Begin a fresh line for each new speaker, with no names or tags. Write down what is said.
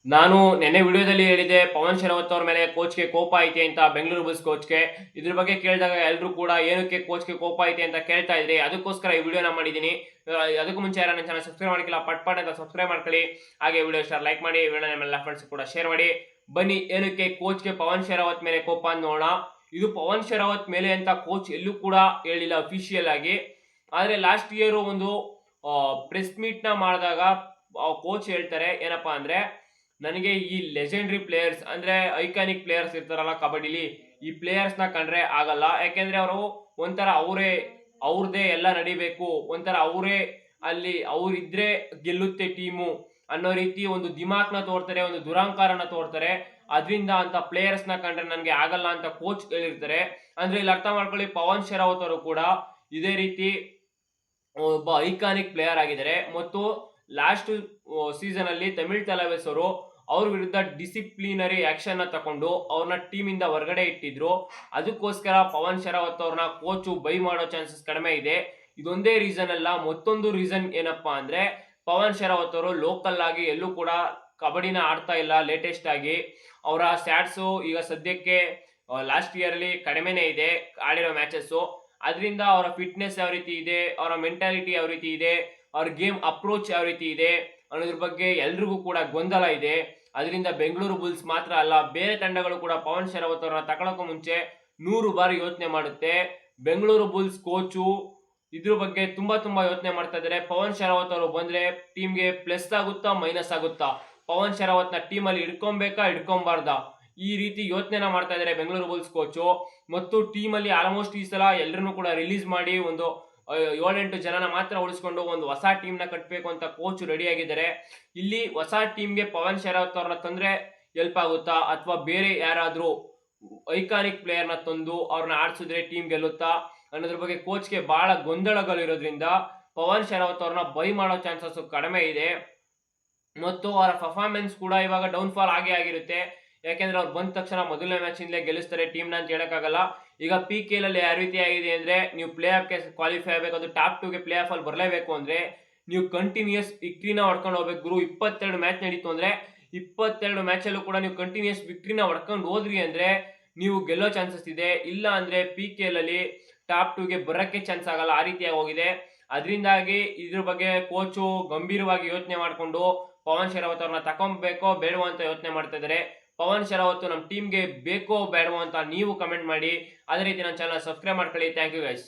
ನಾನು ನೆನ್ನೆ ವಿಡಿಯೋದಲ್ಲಿ ಹೇಳಿದೆ ಪವನ್ ಶರಾವತ್ ಅವ್ರ ಮೇಲೆ ಕೋಚ್‌ಗೆ ಕೋಪ ಐತೆ ಅಂತ ಬೆಂಗಳೂರು ಬುಲ್ಸ್ ಕೋಚ್‌ಗೆ. ಇದ್ರ ಬಗ್ಗೆ ಕೇಳಿದಾಗ ಎಲ್ರೂ ಕೂಡ ಏನಕ್ಕೆ ಕೋಚ್‌ಗೆ ಕೋಪ ಐತೆ ಅಂತ ಕೇಳ್ತಾ ಇದ್ರಿ. ಅದಕ್ಕೋಸ್ಕರ ಈ ವಿಡಿಯೋನ ಮಾಡಿದ್ದೀನಿ. ಅದಕ್ಕೂ ಮುಂಚೆ ಯಾರು ನನ್ನ ಚಾನಲ್ ಸಬ್ಸ್ಕ್ರೈಬ್ ಮಾಡಿಕ್ಕಿಲ್ಲ ಪಟ್ ಪಟ್ ಅಂತ ಸಬ್ಸ್ಕ್ರೈಬ್ ಮಾಡ್ಕೊಳ್ಳಿ. ಹಾಗೆ ವಿಡಿಯೋ ಇಷ್ಟ ಲೈಕ್ ಮಾಡಿ, ವಿಡಿಯೋನ ನಿಮ್ಮ ಎಲ್ಲ ಫ್ರೆಂಡ್ಸ್ ಕೂಡ ಶೇರ್ ಮಾಡಿ. ಬನ್ನಿ ಏನಕ್ಕೆ ಕೋಚ್‌ಗೆ ಪವನ್ ಶರಾವತ್ ಮೇಲೆ ಕೋಪ ಅಂತ ನೋಡೋಣ. ಇದು ಪವನ್ ಶರಾವತ್ ಮೇಲೆ ಅಂತ ಕೋಚ್ ಎಲ್ಲೂ ಕೂಡ ಹೇಳಿಲ್ಲ ಅಫಿಷಿಯಲ್ ಆಗಿ. ಆದ್ರೆ ಲಾಸ್ಟ್ ಇಯರ್ ಒಂದು ಪ್ರೆಸ್ ಮೀಟ್ ನ ಮಾಡಿದಾಗ ಕೋಚ್ ಹೇಳ್ತಾರೆ ಏನಪ್ಪಾ ಅಂದ್ರೆ, ನನಗೆ ಈ ಲೆಜೆಂಡ್ರಿ ಪ್ಲೇಯರ್ಸ್ ಅಂದ್ರೆ ಐಕಾನಿಕ್ ಪ್ಲೇಯರ್ಸ್ ಇರ್ತಾರಲ್ಲ ಕಬಡ್ಡಿಲಿ, ಈ ಪ್ಲೇಯರ್ಸ್ ನ ಕಂಡ್ರೆ ಆಗಲ್ಲ. ಯಾಕೆಂದ್ರೆ ಅವರು ಒಂಥರ ಅವ್ರದೇ ಎಲ್ಲ ನಡಿಬೇಕು, ಒಂಥರ ಅವರೇ ಅಲ್ಲಿ ಅವ್ರಿದ್ರೆ ಗೆಲ್ಲುತ್ತೆ ಟೀಮು ಅನ್ನೋ ರೀತಿ ಒಂದು ದಿಮಾಕ್ನ ತೋರ್ತಾರೆ, ಒಂದು ದುರಾಂಕಾರನ ತೋರ್ತಾರೆ. ಅದರಿಂದ ಅಂತ ಪ್ಲೇಯರ್ಸ್ ನ ಕಂಡ್ರೆ ನನಗೆ ಆಗಲ್ಲ ಅಂತ ಕೋಚ್ ಹೇಳಿರ್ತಾರೆ. ಅಂದ್ರೆ ಇಲ್ಲಿ ಅರ್ಥ ಮಾಡ್ಕೊಳ್ಳಿ, ಪವನ್ ಶರಾವತ್ ಅವರು ಕೂಡ ಇದೇ ರೀತಿ ಒಬ್ಬ ಐಕಾನಿಕ್ ಪ್ಲೇಯರ್ ಆಗಿದ್ದಾರೆ. ಮತ್ತು ಲಾಸ್ಟ್ ಸೀಸನ್ ಅಲ್ಲಿ ತಮಿಳ್ ತಲವೇಸ್ ಅವರು ಅವ್ರ ವಿರುದ್ಧ ಡಿಸಿಪ್ಲಿನರಿ ಆಕ್ಷನ್ ನ ತಕೊಂಡು ಅವ್ರನ್ನ ಟೀಮ್ ಇಂದ ಹೊರಗಡೆ ಇಟ್ಟಿದ್ರು. ಅದಕ್ಕೋಸ್ಕರ ಪವನ್ ಶರಾವತ್ ಅವ್ರನ್ನ ಕೋಚು ಬೈ ಮಾಡೋ ಚಾನ್ಸಸ್ ಕಡಿಮೆ ಇದೆ. ಇದೊಂದೇ ರೀಸನ್ ಅಲ್ಲ, ಮತ್ತೊಂದು ರೀಸನ್ ಏನಪ್ಪಾ ಅಂದ್ರೆ, ಪವನ್ ಶರಾವತ್ ಅವರು ಲೋಕಲ್ ಆಗಿ ಎಲ್ಲೂ ಕೂಡ ಕಬಡ್ಡಿನ ಆಡ್ತಾ ಇಲ್ಲ. ಲೇಟೆಸ್ಟ್ ಆಗಿ ಅವರ ಸ್ಟ್ಯಾಟ್ಸ್ ಈಗ ಸದ್ಯಕ್ಕೆ ಲಾಸ್ಟ್ ಇಯರ್ ಅಲ್ಲಿ ಕಡಿಮೆನೇ ಇದೆ ಆಡಿರೋ ಮ್ಯಾಚಸ್. ಅದರಿಂದ ಅವರ ಫಿಟ್ನೆಸ್ ಯಾವ ರೀತಿ ಇದೆ, ಅವರ ಮೆಂಟಾಲಿಟಿ ಯಾವ ರೀತಿ ಇದೆ, ಅವ್ರ ಗೇಮ್ ಅಪ್ರೋಚ್ ಯಾವ ರೀತಿ ಇದೆ ಅನ್ನೋದ್ರ ಬಗ್ಗೆ ಎಲ್ರಿಗೂ ಕೂಡ ಗೊಂದಲ ಇದೆ. ಅದರಿಂದ ಬೆಂಗಳೂರು ಬುಲ್ಸ್ ಮಾತ್ರ ಅಲ್ಲ, ಬೇರೆ ತಂಡಗಳು ಕೂಡ ಪವನ್ ಶರಾವತ್ ಅವರನ್ನ ತಗೊಳಕ್ಕೂ ಮುಂಚೆ 100 ಬಾರಿ ಯೋಚನೆ ಮಾಡುತ್ತೆ. ಬೆಂಗಳೂರು ಬುಲ್ಸ್ ಕೋಚು ಇದ್ರ ಬಗ್ಗೆ ತುಂಬಾ ಯೋಚನೆ ಮಾಡ್ತಾ ಇದ್ದಾರೆ. ಪವನ್ ಶರಾವತ್ ಅವರು ಬಂದ್ರೆ ಟೀಮ್ಗೆ ಪ್ಲಸ್ ಆಗುತ್ತಾ ಮೈನಸ್ ಆಗುತ್ತಾ, ಪವನ್ ಶರಾವತ್ ನ ಟೀಮ್ ಅಲ್ಲಿ ಇಟ್ಕೊಬೇಕಾ ಇಟ್ಕೊಂಬಾರ್ದಾ, ಈ ರೀತಿ ಯೋಚನೆನ ಮಾಡ್ತಾ ಇದ್ದಾರೆ ಬೆಂಗಳೂರು ಬುಲ್ಸ್ ಕೋಚು. ಮತ್ತು ಟೀಮ್ ಅಲ್ಲಿ ಆಲ್ಮೋಸ್ಟ್ ಈ ಸಲ ಎಲ್ಲರನ್ನು ಕೂಡ ರಿಲೀಸ್ ಮಾಡಿ ಒಂದು 7-8 ಜನನ ಮಾತ್ರ ಉಳಿಸ್ಕೊಂಡು ಒಂದು ಹೊಸ ಟೀಮ್ ನ ಕಟ್ಟಬೇಕು ಅಂತ ಕೋಚ್ ರೆಡಿ ಆಗಿದ್ದಾರೆ. ಇಲ್ಲಿ ಹೊಸ ಟೀಮ್ಗೆ ಪವನ್ ಶರಾವತ್ ಅವ್ರನ್ನ ತಂದ್ರೆ ಹೆಲ್ಪ್ ಆಗುತ್ತಾ, ಅಥವಾ ಬೇರೆ ಯಾರಾದ್ರೂ ಐಕಾನಿಕ್ ಪ್ಲೇಯರ್ ನ ತಂದು ಅವ್ರನ್ನ ಆಡ್ಸಿದ್ರೆ ಟೀಮ್ ಗೆಲ್ಲುತ್ತಾ ಅನ್ನೋದ್ರ ಬಗ್ಗೆ ಕೋಚ್ಗೆ ಬಹಳ ಗೊಂದಲಗಳಿರೋದ್ರಿಂದ ಪವನ್ ಶರಾವತ್ ಅವ್ರನ್ನ ಬೈ ಮಾಡೋ ಚಾನ್ಸಸ್ ಕಡಿಮೆ ಇದೆ. ಮತ್ತು ಅವರ ಪರ್ಫಾರ್ಮೆನ್ಸ್ ಕೂಡ ಇವಾಗ ಡೌನ್ ಫಾಲ್ ಆಗಿರುತ್ತೆ. ಯಾಕೆಂದ್ರೆ ಅವ್ರು ಬಂದ ತಕ್ಷಣ ಮೊದಲನೇ ಮ್ಯಾಚ್ ಇಂದಲೇ ಗೆಲ್ಲಿಸ್ತಾರೆ ಟೀಮ್ ನ ಅಂತ ಹೇಳಕ್ಕಾಗಲ್ಲ. ಈಗ ಪಿ ಕೆ ಅಲ್ಲಿ ಯಾವ ರೀತಿ ಆಗಿದೆ ಅಂದ್ರೆ, ನೀವು ಪ್ಲೇ ಆಫ್ ಗೆ ಕ್ವಾಲಿಫೈ ಆಗಬೇಕು, ಅದು ಟಾಪ್ 2 ಗೆ ಪ್ಲೇ ಆಫ್ ಅಲ್ಲಿ ಬರಲೇಬೇಕು ಅಂದ್ರೆ ನೀವು ಕಂಟಿನ್ಯೂಸ್ ವಿಕ್ಟ್ರಿನ ಹೊಡ್ಕೊಂಡು ಹೋಗ್ಬೇಕು ಗುರು. 22 ಮ್ಯಾಚ್ ನಡೀತು ಅಂದ್ರೆ 22 ಮ್ಯಾಚ್ ಅಲ್ಲೂ ಕೂಡ ನೀವು ಕಂಟಿನ್ಯೂಸ್ ವಿಕ್ಟ್ರಿನ ಹೊಡ್ಕೊಂಡು ಹೋದ್ರಿ ಅಂದ್ರೆ ನೀವು ಗೆಲ್ಲೋ ಚಾನ್ಸಸ್ ಇದೆ. ಇಲ್ಲ ಅಂದ್ರೆ ಪಿ ಕೆ ಅಲ್ಲಿ ಟಾಪ್ 2 ಗೆ ಬರಕ್ಕೆ ಚಾನ್ಸ್ ಆಗಲ್ಲ, ಆ ರೀತಿಯಾಗಿ ಹೋಗಿದೆ. ಅದರಿಂದಾಗಿ ಇದ್ರ ಬಗ್ಗೆ ಕೋಚು ಗಂಭೀರವಾಗಿ ಯೋಚನೆ ಮಾಡಿಕೊಂಡು ಪವನ್ ಶರಾವತ್ ಅವ್ರನ್ನ ತಕೊಂಬೇಕೋ ಬೇಡವೋ ಅಂತ ಯೋಚನೆ ಮಾಡ್ತಾ ಇದ್ದಾರೆ. ಪವನ್ ಶರಾವತ್ ನಮ್ಮ ಟೀಮ್ಗೆ ಬೇಕೋ ಬೇಡವೋ ಅಂತ ನೀವು ಕಮೆಂಟ್ ಮಾಡಿ. ಅದೇ ರೀತಿ ನನ್ನ ಚಾನಲ್ ಸಬ್ಸ್ಕ್ರೈಬ್ ಮಾಡ್ಕೊಳ್ಳಿ. Thank you guys.